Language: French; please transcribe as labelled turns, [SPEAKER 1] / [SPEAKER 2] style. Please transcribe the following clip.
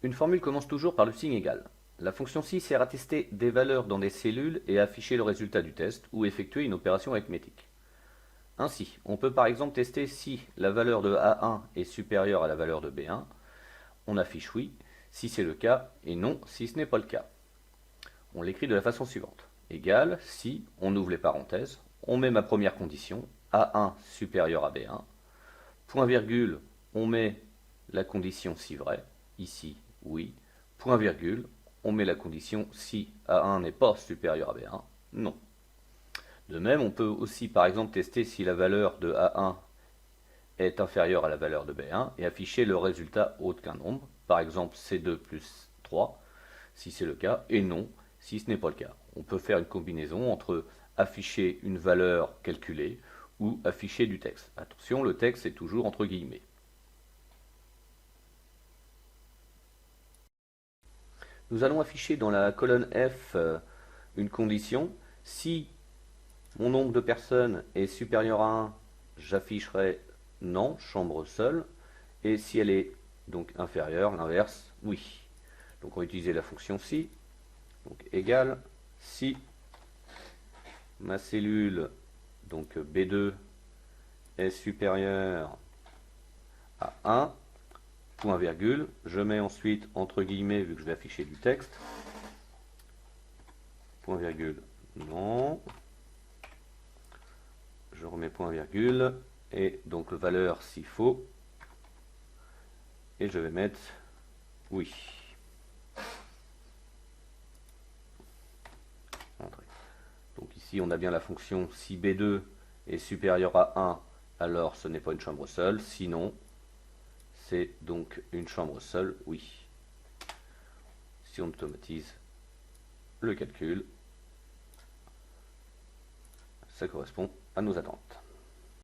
[SPEAKER 1] Une formule commence toujours par le signe égal. La fonction si sert à tester des valeurs dans des cellules et à afficher le résultat du test ou effectuer une opération arithmétique. Ainsi, on peut par exemple tester si la valeur de A1 est supérieure à la valeur de B1. On affiche oui si c'est le cas et non si ce n'est pas le cas. On l'écrit de la façon suivante. Égal si, on ouvre les parenthèses, on met ma première condition, A1 supérieur à B1, point virgule, on met la condition si vrai, ici oui, point virgule, on met la condition si A1 n'est pas supérieur à B1, non. De même, on peut aussi par exemple tester si la valeur de A1 est inférieure à la valeur de B1 et afficher le résultat autre qu'un nombre, par exemple C2 plus 3, si c'est le cas, et non, si ce n'est pas le cas. On peut faire une combinaison entre afficher une valeur calculée ou afficher du texte. Attention, le texte est toujours entre guillemets. Nous allons afficher dans la colonne F une condition. Si mon nombre de personnes est supérieur à 1, j'afficherai non, chambre seule. Et si elle est donc inférieure, l'inverse, oui. Donc on va utiliser la fonction si. Donc égale si ma cellule donc B2 est supérieure à 1, point virgule, je mets ensuite entre guillemets vu que je vais afficher du texte, point virgule, non, je remets point virgule, et donc valeur s'il faut, et je vais mettre oui. Donc ici on a bien la fonction si B2 est supérieur à 1, alors ce n'est pas une chambre seule, sinon c'est donc une chambre seule, oui. Si on automatise le calcul, ça correspond à nos attentes.